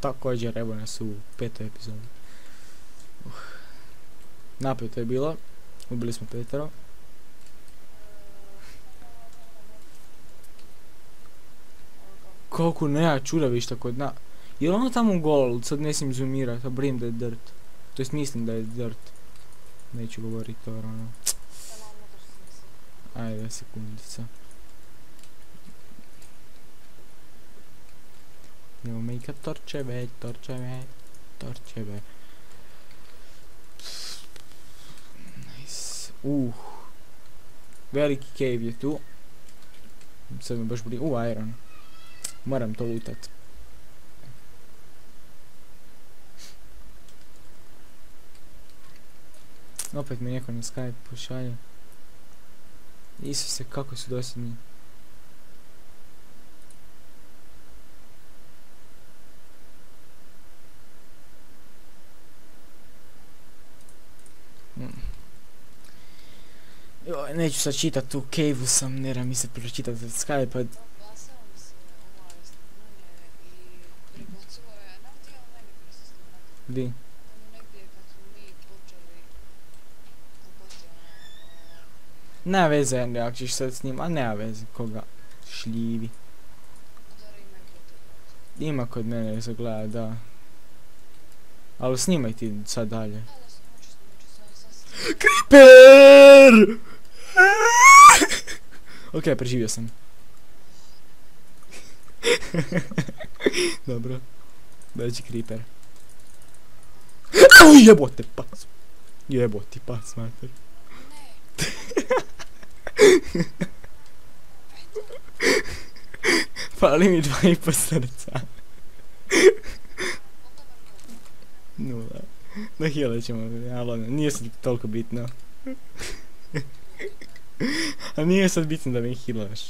također evo nas u 5. epizodi. Napeto je bilo. Ubili smo 5. Koliko nema čudovišta kod na... Je li ono tamo gol? Sad ne smijem zoomirat, a brim da je dirt. To jest mislim da je dirt. Neću govorit to ono. Ajde, sekundica. Idemo make torčeve. Nice. Veliki cave je tu. Sad me baš boli. Iron. Moram to lutat. Opet mi neko na Skype pošalje. Isuse, kako su dosadni. Joj, neću sad čitat, u cave-u sam, nera mi se pročitat od Skype-a. Di? Nema veze, ako ćeš sad s njim, a nema veze, koga šljivi. Ima kod mene za gleda, da. Ali snimaj ti sad dalje. Creeper! Ok, preživio sam. Dobro. Dođi Creeper. Jebote pas. Jeboti pas, mater. Fali mi 2,5 srca. 0. Da healat ćemo, ali nije sad toliko bitno. A nije sad bitno da me healaš.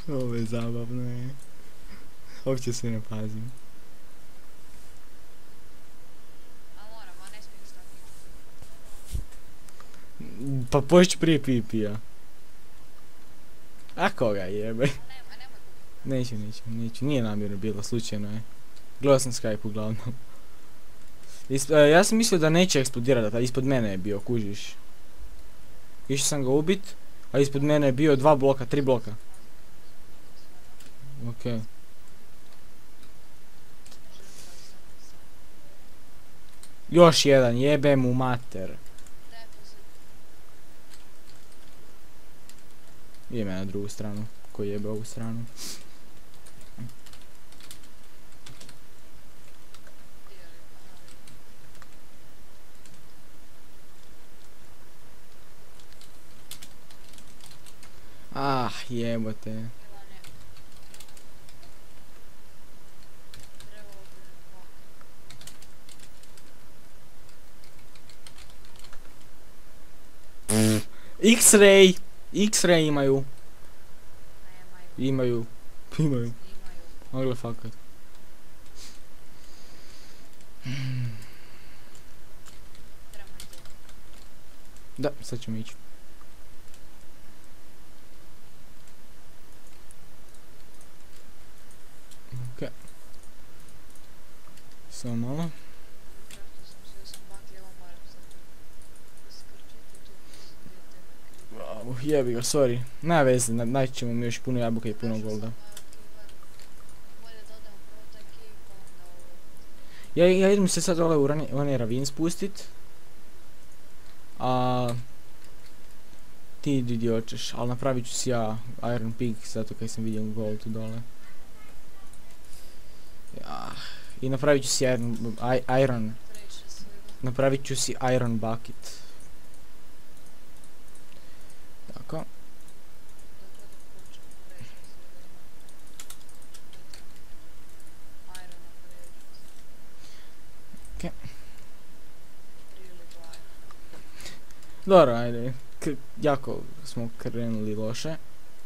Ovo je zabavno je. Uopće se ne pazim. Pa pošću prije pipija. A koga jebe? Neću, nije namjerno bilo, slučajno je. Gledao sam Skype uglavnom. Ja sam mislio da neće eksplodirati, a ispod mene je bio, kužiš. Išao sam ga ubit, a ispod mene je bio 2 bloka, 3 bloka. Ok. Još jedan, jebe mu mater. Idem ja na drugu stranu, ko jebe ovu stranu. Ah, jebote. X-ray! X-ray imaju. Imaju. Mogle fakat. Da, sad ćemo ići. Ok. Samo malo. Jebi ga, sorry. Nema veze, naći ćemo mi još puno jabuka i puno golda. Ja idem se sad dole u onaj ravin spustit. A ti di hoćeš, ali napravit ću si ja Iron Pig zato kaj sam vidio gold tu dole. Ja. I napravit ću si Iron. Napravit ću si Iron Bucket. Tako. Okay. Dobro, ajde. Jako smo krenuli loše.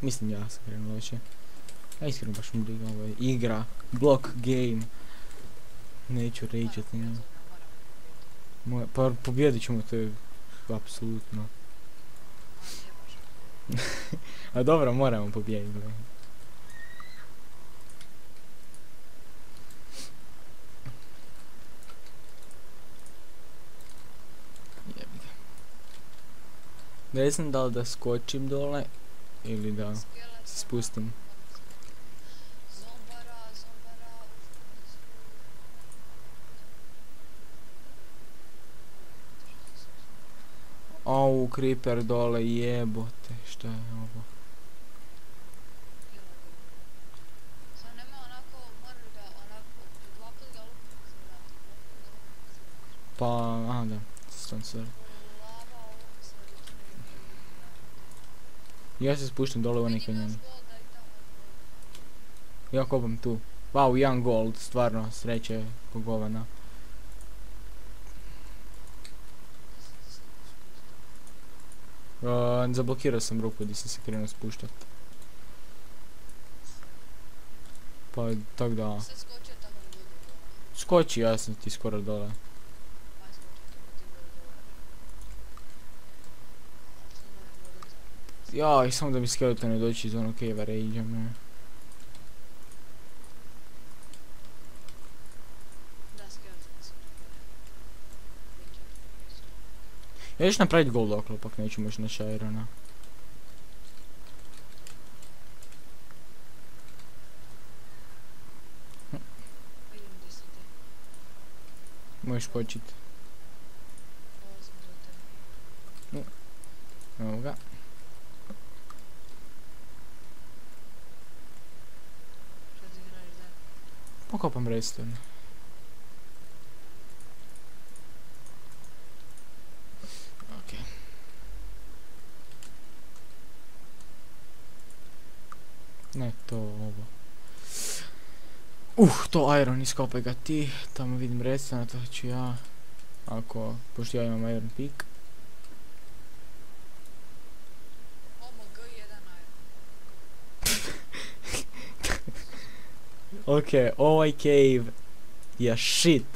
Mislim ja sam krenuo loše. Ja iskreno baš mu briga, ovo je igra. Block game. Neću rageat njima. Pa pobjedit ćemo, to je apsolutno. A dobro, moramo pobijediti. Jebi ga. Ne znam da li da skočim dole ili da se spustim. Au, creeper dole, jebote, šta je ovo? Pa, aha da, stone sword. Ja se spuštam dole u onaj kanjon. Ja kopam tu. Wow, 1 gold, stvarno, sreće pogovana. Zablokirao sam rupu gdje sam se krenuo spuštat. Pa, tak da. Skoči, ja sam ti skoro dole. Jaj, samo da mi skeleton ne doći iz onog cave-a rage-a, ne. Ja ću napraviti gold oklop, ako neću moći naći irona. Možeš početi. Evo ga. Pokopam redstone. Ok. Ne, to ovo. To iron, iskopaj ga ti. Tamo vidim redstone, to ću ja. Ako, pošto ja imam iron pick. Ok, ovaj cave je shit.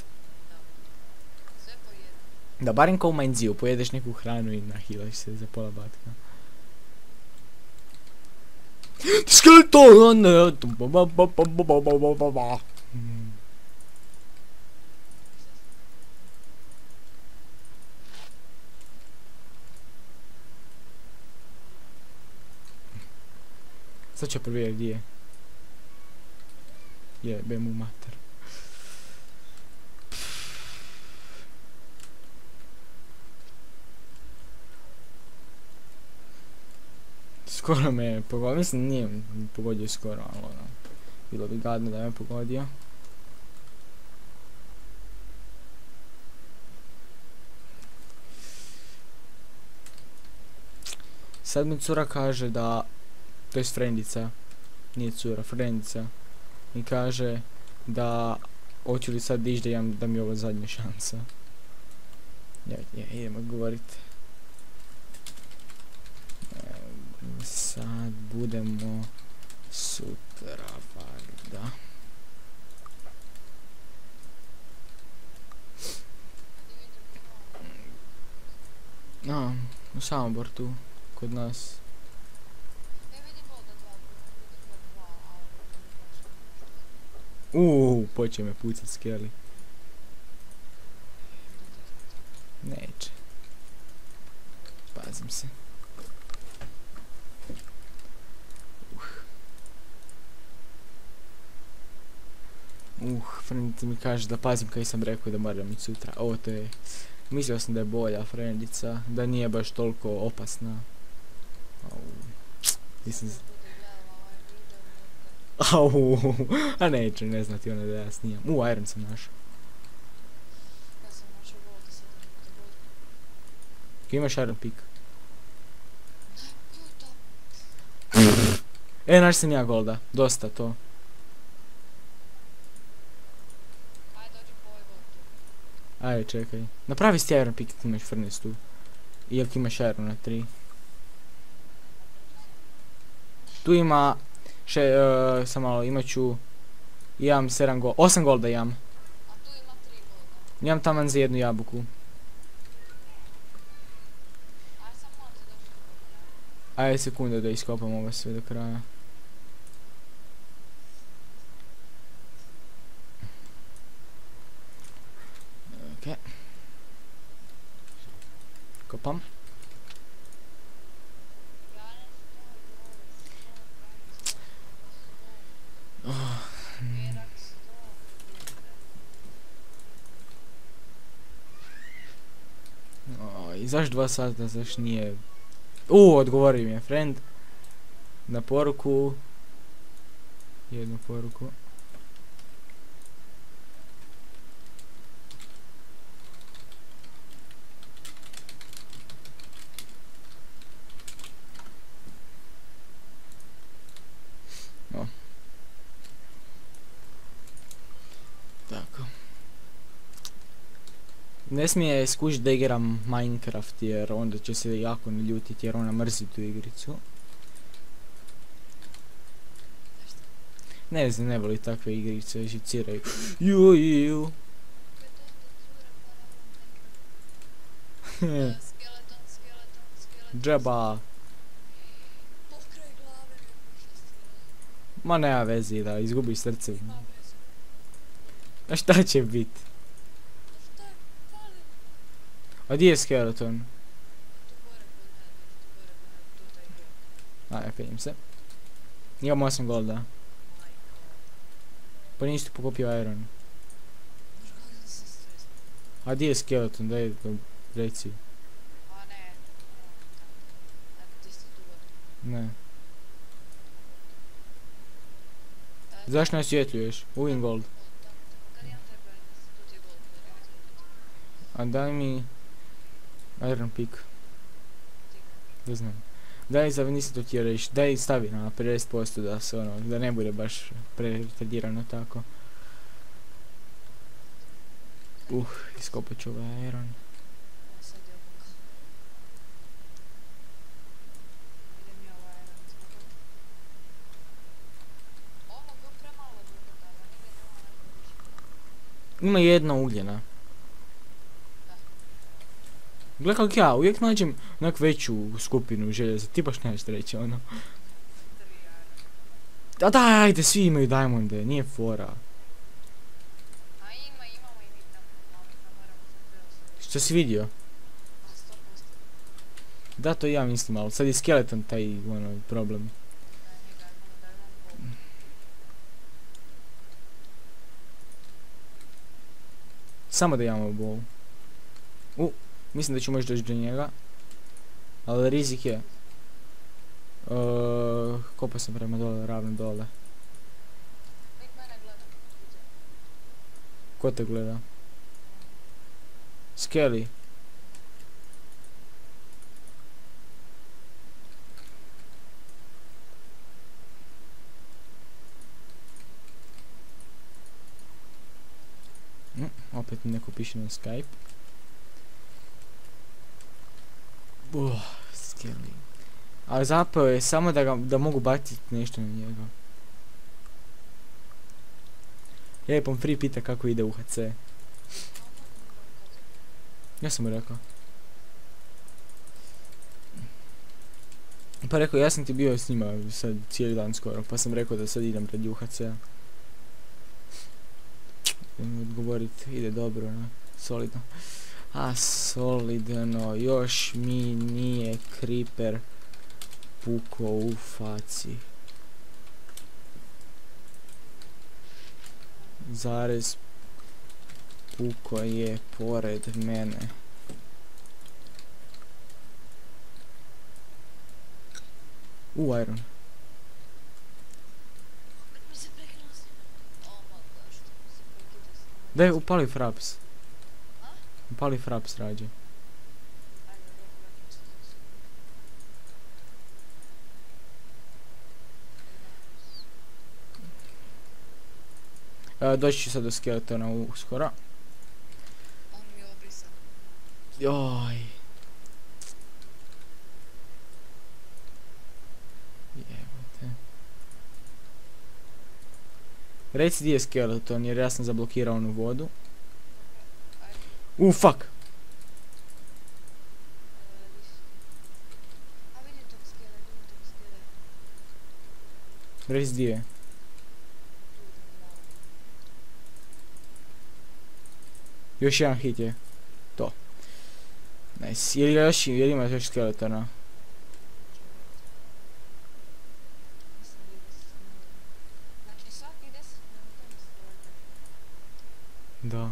Da, barem kao u Mineziju, pojedeš neku hranu i nahilaš se za pola batka. Skeleton! Sad ću provjeriti gdje je. Jebe mu mater. Skoro me je pogodio, mislim nije pogodio skoro, ali ono, bilo bi gadno da me pogodio. Sad mi cura kaže da, to jest frendica, nije cura, frendica, mi kaže da hoću li sad dići da mi je ovo zadnja šansa. Idemo govorit. Sad budemo sutra, valjda. U Samobor tu, kod nas. Poče me pucat skeli. Neće. Pazim se. Frendica mi kaže da pazim kaj sam rekao da moram ići sutra. Ovo to je... Mislio sam da je bolja frendica, da nije baš toliko opasna. Mislim... A neću, ne znati ona da ja snijam. Iron sam našao. Imaš iron pick? Našao sam ja golda, dosta to. Ajde, čekaj. Napravi si iron pick, ti imaš furnace tu. Iako imaš iron na 3. Tu ima... Sam malo, imat ću... Imam 7 golda, 8 golda imam. A tu ima 3 golda. Imam taman za jednu jabuku. Aj sam morate doći do golda. Ajde sekunde da iskopam ovo sve do kraja. Okej. Kopam. I zaš 2 sata, zaš nije... odgovori mi je friend. Na poruku. Jednu poruku. Tako. Ne smije skužiti da igram Minecraft jer onda će se jako naljutiti jer ona mrzi tu igricu. Ne znam, ne voli takve igrice, žiciraju. Juuu. Skeleton. Džaba. Pokraj glave mi je prošla stila. Ma nema vezi da izgubiš srce. Ima veze. A šta će bit? Šta je? Pali. A di je skeleton? Tu gore kod mene, tu taj dio. Ajde, penjem se. Imam 8 golda. Majko. Pa nisi tu pokupio iron. Kako sam stresna. A di je skeleton, daj reci. A ne. Eto ti si tu gore. Ne. Zašto ne osvjetljuješ? Uvijek gold. Kad imam tebe, tu ti je gold, A daj mi... Iron pick. Da znam. Daj nisi to htio reći, daj stavi na 50% da se ono, da ne bude baš pretardirano tako. Iskopat ću ovaj iron. Sad je ovako. Idem ja ovaj jedan izbogati. Ovo je premalo drugota, da nigdje nema neko više. Ima jedna ugljena. Gle kak ja, uvijek nađem onak veću skupinu željeza, ti baš nemaš reći ono. A daj, ajde, svi imaju diamonde, nije fora. A imamo i mi tamo, moramo sad preosvojiti. Što si vidio? A 100%. Da, to i ja mislim, ali sad je skeleton taj ono problem. Da imam bol. Samo da imamo bol. Mislim da ću možda doći do njega. Ali rizik je. Kopao sam prema dole, ravno dole. Nik mene gleda. Ko te gleda? Skelly. Opet mi neko piše na Skype. Skelly. Ali zapravo je samo da mogu baciti nešto na njega. Lijepom free pita kako ide UHC. Ja sam mu rekao. Pa rekao, ja sam ti bio s njima sad cijeli dan skoro, pa sam rekao da sad idem radi UHC-a. Idem odgovorit, ide dobro, ne? Solidno. A solidno, još mi nije creeper puko u faci. Zarez puko je pored mene. Iron. Opet mi se prekinuo s njim. O moj god, što mi se prekida s njim. Daj, upali fraps. A? Upali fraps rađe. Ajde, dobro, vratim se za sekundu. Doći ću sad do skeletona uskoro. On mi je obrisao. Joj. Jebote. Reci di je skeleton jer ja sam zablokirao onu vodu. Ajde. Fuck. A vidi tog skele, Reci di je. Još jedan hit je. To. Nice. Jel ima još skeletona? Znači svaki 10 minuta mi se dođe. Da.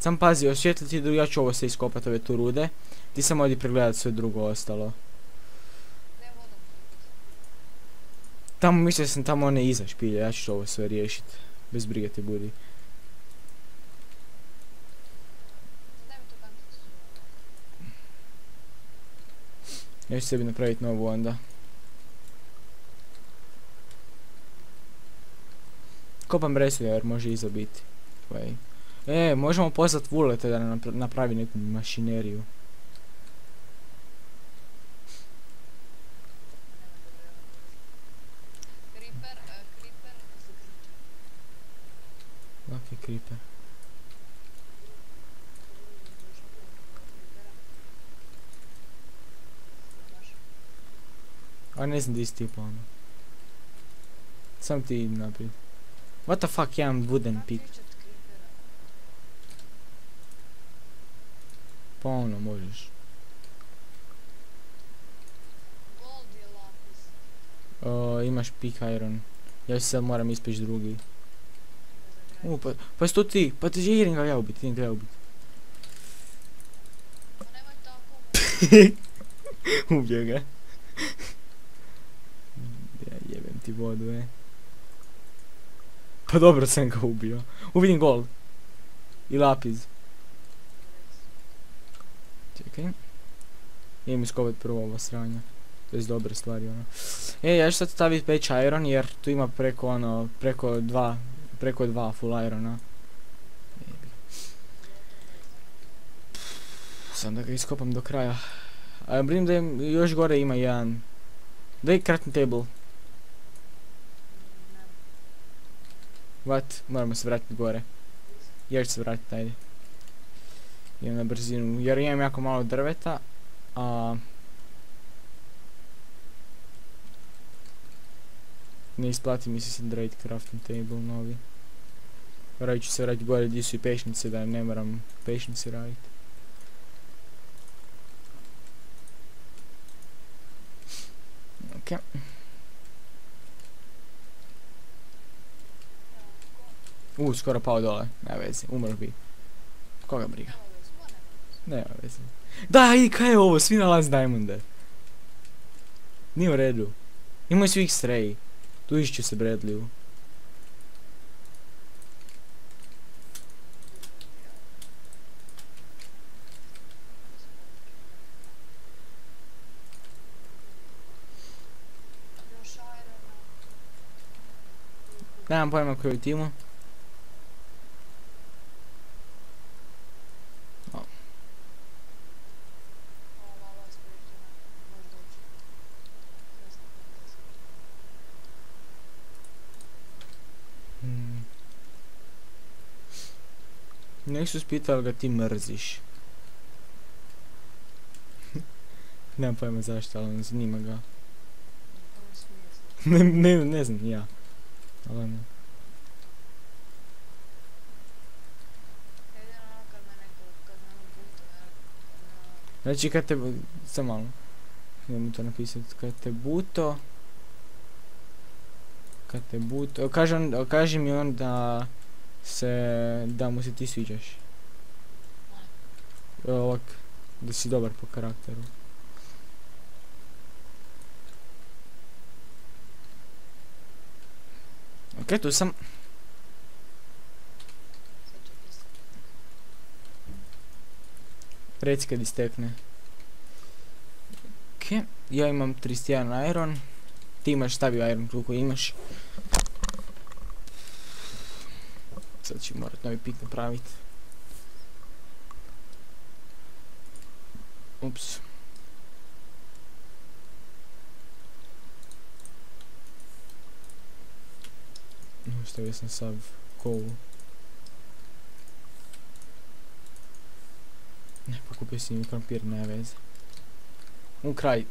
Sam pazi, osvijetli ti, ja ću ovo se iskopat, ove tu rude. Ti samo odi pregledat sve drugo ostalo. Ne vodom. Tamo, mislio sam tamo one iza špilje, ja ću ovo sve riješit. Bez brige ti budi. Daj mi tu kanticu. Ja ću sebi napraviti novu onda. Kopam Breslija jer može iza biti. Možemo pozvat Vuleta da nam napravi neku mašineriju. Creeper zakriča. Laki creeper. A ne znam di si ti ono. Sam ti idi naprijed. What the fuck, jedan wooden pick. Pa ono, možeš. Gold je lapis. Imaš pick iron. Ja sad moram ispeći drugi. Pa sto ti, pa ti idem ga ja ubiti, Pa nemoj tako. Ubio ga. Ja jebem ti vodu, Pa dobro sam ga ubio. Vidim gold. I lapis. Čekaj. Idem iskovat prvo ovo sranja. To je dobre stvari ono. Ja ću sad staviti peć iron jer tu ima preko dva full irona. Sam da ga iskopam do kraja. A brinim da još gore ima jedan. Daj crafting table. What? Moramo se vratiti gore. Ja ću se vratiti, ajde. Idem na brzinu, jer imam jako malo drveta, a... Ne isplati mi se sad raditi crafting table novi. Radit ću se vratiti gore gdje su i pešnice, da ne moram pešnice raditi. Okej. Skoro pao dole, ne vezi, umro bi. Koga briga? Nema veze. Da, i kaj je ovo, svi nalazi diamonde. Nije u redu. Imaju svi X-ray. Tužit ću se Bradleyu. Nemam pojma koji je u timu. Nexus pita ali ga ti mrziš. Nemam pojma zašto, ali ne zanima ga. Ne znam, ja. Ali ne. Znači kad te... Sam malo. Idemo to napisati. Kad te buto... Kaži mi on da... Da mu se ti sviđaš. Ovak. Da si dobar po karakteru. Ok, tu sam. Reci kad istekne. Ok, ja imam 31 iron. Ti imaš, stavio iron koliko imaš. Sad ću morat novi pik napravit. Ups. Stavio sam sav kovu. Ne, pokupio si mi krompir, ne veze. U kraj